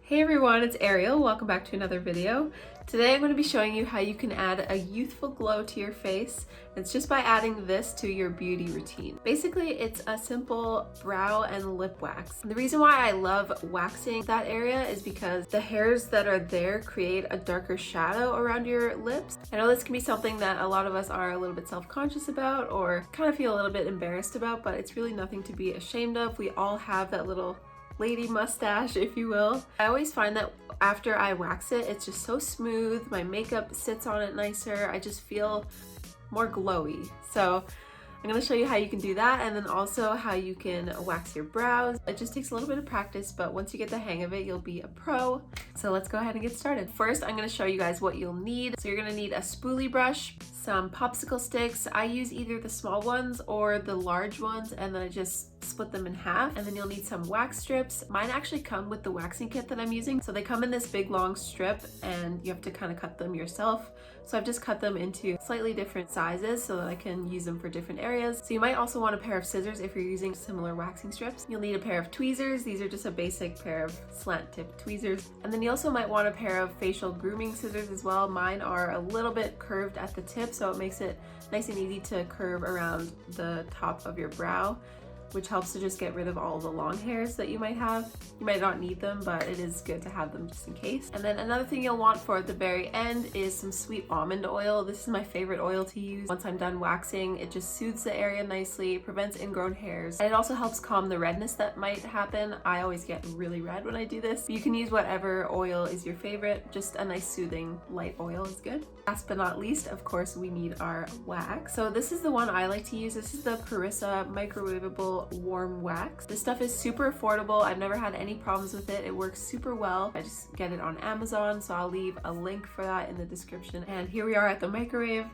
Hey everyone, it's Ariel. Welcome back to another video. Today I'm going to be showing you how you can add a youthful glow to your face. It's just by adding this to your beauty routine. Basically, it's a simple brow and lip wax. And the reason why I love waxing that area is because the hairs that are there create a darker shadow around your lips. I know this can be something that a lot of us are a little bit self-conscious about or kind of feel a little bit embarrassed about, but it's really nothing to be ashamed of. We all have that little lady mustache, if you will. I always find that after I wax it, it's just so smooth. My makeup sits on it nicer. I just feel more glowy. So I'm going to show you how you can do that, and then also how you can wax your brows. It just takes a little bit of practice, but once you get the hang of it, you'll be a pro. So let's go ahead and get started. First, I'm going to show you guys what you'll need. So you're going to need a spoolie brush, some popsicle sticks. I use either the small ones or the large ones, and then I just split them in half. And then you'll need some wax strips. Mine actually come with the waxing kit that I'm using. So they come in this big long strip and you have to kind of cut them yourself. So I've just cut them into slightly different sizes so that I can use them for different areas. So you might also want a pair of scissors if you're using similar waxing strips. You'll need a pair of tweezers. These are just a basic pair of slant tip tweezers. And then you also might want a pair of facial grooming scissors as well. Mine are a little bit curved at the tip, so it makes it nice and easy to curve around the top of your brow, which helps to just get rid of all the long hairs that you might have. You might not need them, but it is good to have them just in case. And then another thing you'll want for at the very end is some sweet almond oil. This is my favorite oil to use. Once I'm done waxing, it just soothes the area nicely, prevents ingrown hairs, and it also helps calm the redness that might happen. I always get really red when I do this. You can use whatever oil is your favorite. Just a nice soothing light oil is good. Last but not least, of course, we need our wax. So this is the one I like to use. This is the Carissa microwavable warm wax. This stuff is super affordable. I've never had any problems with it. It works super well. I just get it on Amazon, so I'll leave a link for that in the description. And here we are at the microwave.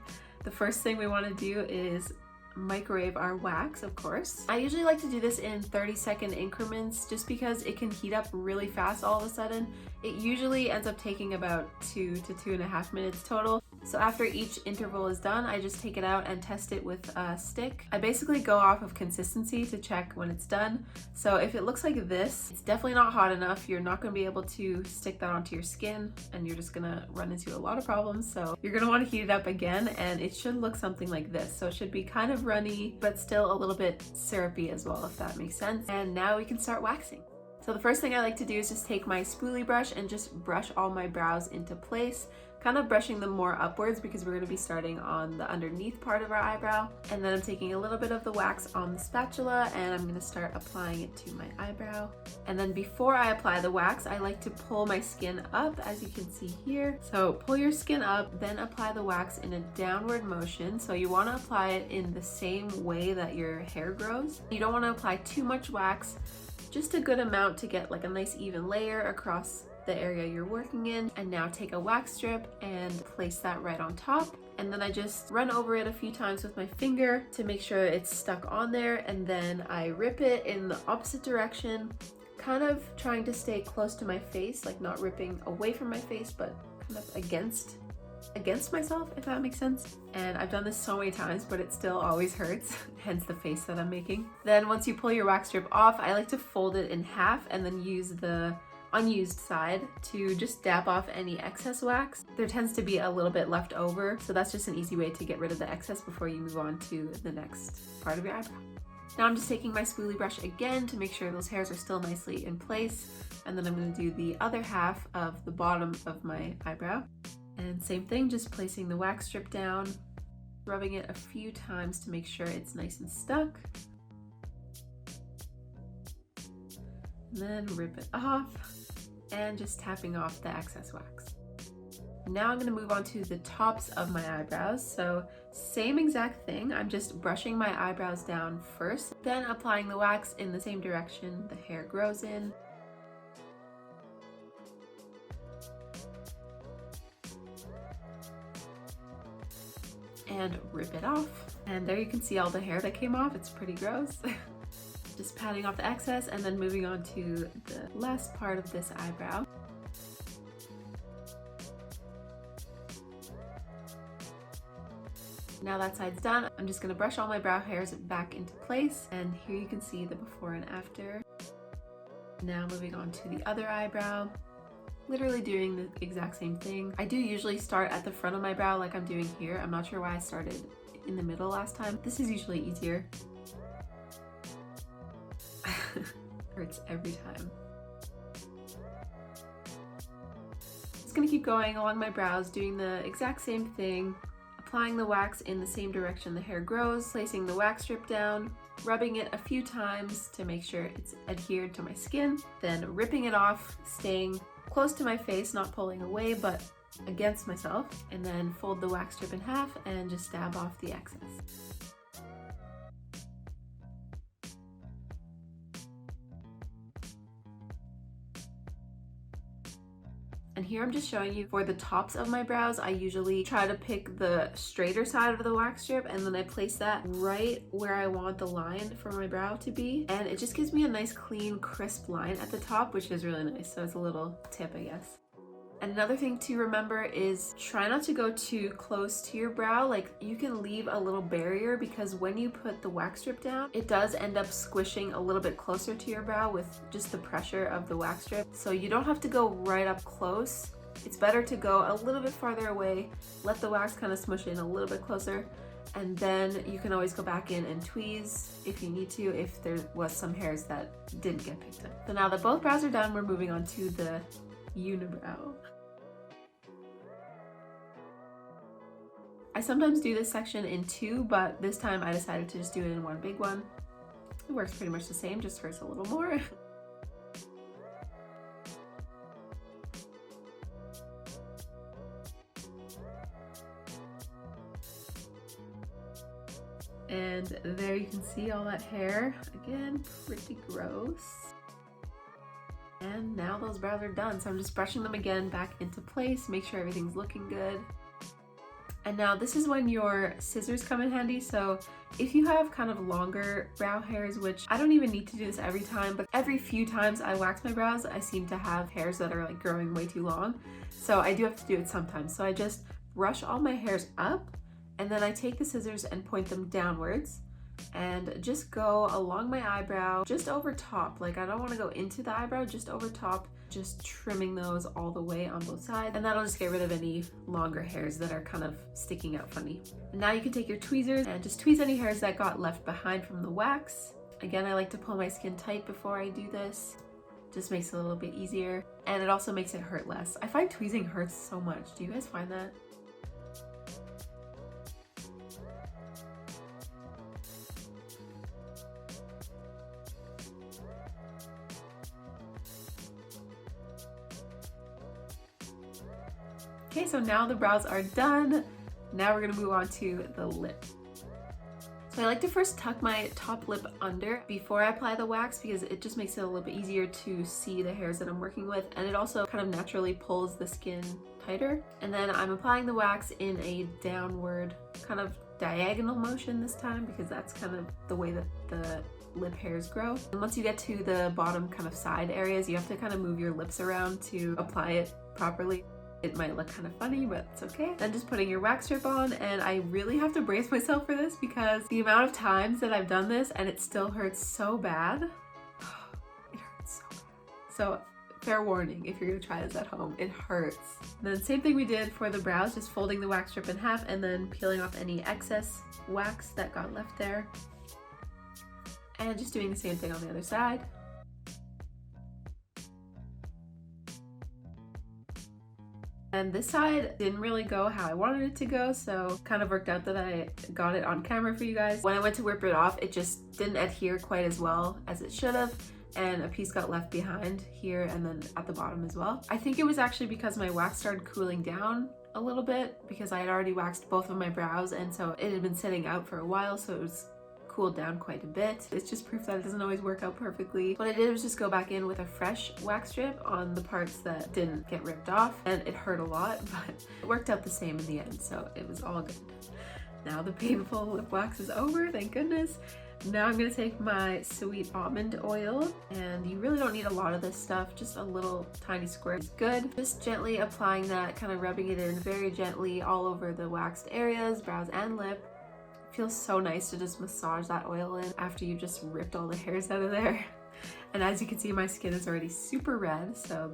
The first thing we want to do is microwave our wax, of course. I usually like to do this in 30-second increments just because it can heat up really fast all of a sudden. It usually ends up taking about 2 to 2.5 minutes total. So after each interval is done, I just take it out and test it with a stick. I basically go off of consistency to check when it's done. So if it looks like this, it's definitely not hot enough. You're not going to be able to stick that onto your skin, and you're just going to run into a lot of problems. So you're going to want to heat it up again, and it should look something like this. So it should be kind of runny, but still a little bit syrupy as well, if that makes sense. And now we can start waxing. So the first thing I like to do is just take my spoolie brush and just brush all my brows into place, kind of brushing them more upwards because we're going to be starting on the underneath part of our eyebrow. And then I'm taking a little bit of the wax on the spatula and I'm going to start applying it to my eyebrow. And then before I apply the wax, I like to pull my skin up, as you can see here. So pull your skin up, then apply the wax in a downward motion. So you want to apply it in the same way that your hair grows. You don't want to apply too much wax, just a good amount to get like a nice even layer across the area you're working in. And now take a wax strip and place that right on top. And then I just run over it a few times with my finger to make sure it's stuck on there. And then I rip it in the opposite direction, kind of trying to stay close to my face, like not ripping away from my face, but kind of against myself, if that makes sense. And I've done this so many times, but it still always hurts, hence the face that I'm making. Then once you pull your wax strip off, I like to fold it in half and then use the unused side to just dab off any excess wax. There tends to be a little bit left over, so that's just an easy way to get rid of the excess before you move on to the next part of your eyebrow. Now I'm just taking my spoolie brush again to make sure those hairs are still nicely in place, and then I'm going to do the other half of the bottom of my eyebrow. And same thing, just placing the wax strip down, rubbing it a few times to make sure it's nice and stuck. And then rip it off and just tapping off the excess wax. Now I'm going to move on to the tops of my eyebrows. So same exact thing, I'm just brushing my eyebrows down first, then applying the wax in the same direction the hair grows in. And rip it off. And there you can see all the hair that came off. It's pretty gross. Just patting off the excess and then moving on to the last part of this eyebrow. Now that side's done, I'm just gonna brush all my brow hairs back into place. And here you can see the before and after. Now moving on to the other eyebrow. literally doing the exact same thing. I do usually start at the front of my brow like I'm doing here. I'm not sure why I started in the middle last time. This is usually easier. Hurts every time. Just gonna keep going along my brows, doing the exact same thing, applying the wax in the same direction the hair grows, placing the wax strip down, rubbing it a few times to make sure it's adhered to my skin, then ripping it off, staying close to my face, not pulling away but against myself, and then fold the wax strip in half and just dab off the excess. And here I'm just showing you for the tops of my brows, I usually try to pick the straighter side of the wax strip and then I place that right where I want the line for my brow to be. And it just gives me a nice clean, crisp line at the top, which is really nice. So it's a little tip, I guess. And another thing to remember is try not to go too close to your brow. Like, you can leave a little barrier because when you put the wax strip down, it does end up squishing a little bit closer to your brow with just the pressure of the wax strip. So you don't have to go right up close. It's better to go a little bit farther away, let the wax kind of smush in a little bit closer, and then you can always go back in and tweeze if you need to, if there was some hairs that didn't get picked up. So now that both brows are done, we're moving on to the unibrow. I sometimes do this section in two, but this time I decided to just do it in one big one. It works pretty much the same, just hurts a little more. And there you can see all that hair. Again, pretty gross. And now those brows are done, so I'm just brushing them again back into place, make sure everything's looking good. And now this is when your scissors come in handy. So if you have kind of longer brow hairs, which I don't even need to do this every time, but every few times I wax my brows, I seem to have hairs that are like growing way too long. So I do have to do it sometimes. So I just brush all my hairs up and then I take the scissors and point them downwards and just go along my eyebrow, just over top. Like, I don't want to go into the eyebrow, just over top, just trimming those all the way on both sides, and that'll just get rid of any longer hairs that are kind of sticking out funny. And now you can take your tweezers and just tweeze any hairs that got left behind from the wax. Again, I like to pull my skin tight before I do this. Just makes it a little bit easier, and it also makes it hurt less. I find tweezing hurts so much. Do you guys find that? Okay, so now the brows are done. Now we're gonna move on to the lip. So I like to first tuck my top lip under before I apply the wax because it just makes it a little bit easier to see the hairs that I'm working with, and it also kind of naturally pulls the skin tighter. And then I'm applying the wax in a downward kind of diagonal motion this time because that's kind of the way that the lip hairs grow. And once you get to the bottom kind of side areas, you have to kind of move your lips around to apply it properly. It might look kind of funny, but it's okay. Then just putting your wax strip on, and I really have to brace myself for this because the amount of times that I've done this and it still hurts so bad. It hurts so bad. So fair warning, if you're gonna try this at home, it hurts. And then same thing we did for the brows, just folding the wax strip in half and then peeling off any excess wax that got left there. And just doing the same thing on the other side. And this side didn't really go how I wanted it to go, so kind of worked out that I got it on camera for you guys. When I went to whip it off, it just didn't adhere quite as well as it should have, and a piece got left behind here and then at the bottom as well. I think it was actually because my wax started cooling down a little bit because I had already waxed both of my brows, and so it had been sitting out for a while, so it was cooled down quite a bit. It's just proof that it doesn't always work out perfectly. What I did was just go back in with a fresh wax strip on the parts that didn't get ripped off, and it hurt a lot, but it worked out the same in the end, so it was all good. Now the painful lip wax is over, thank goodness. Now I'm gonna take my sweet almond oil, and you really don't need a lot of this stuff, just a little tiny squirt is good. Just gently applying that, kind of rubbing it in very gently all over the waxed areas, brows and lip. feels so nice to just massage that oil in after you just ripped all the hairs out of there. And as you can see, my skin is already super red, so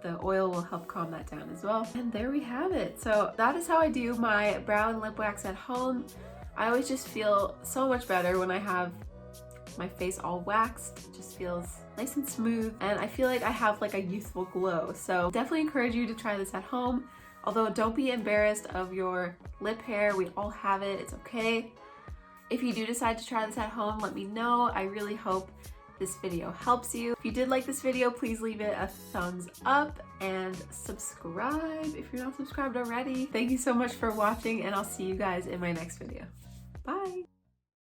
the oil will help calm that down as well. And there we have it. So that is how I do my brow and lip wax at home. I always just feel so much better when I have my face all waxed. It just feels nice and smooth, and I feel like I have like a youthful glow. So definitely encourage you to try this at home. Although don't be embarrassed of your lip hair. We all have it, it's okay. If you do decide to try this at home, let me know. I really hope this video helps you. If you did like this video, please leave it a thumbs up and subscribe if you're not subscribed already. Thank you so much for watching, and I'll see you guys in my next video. Bye!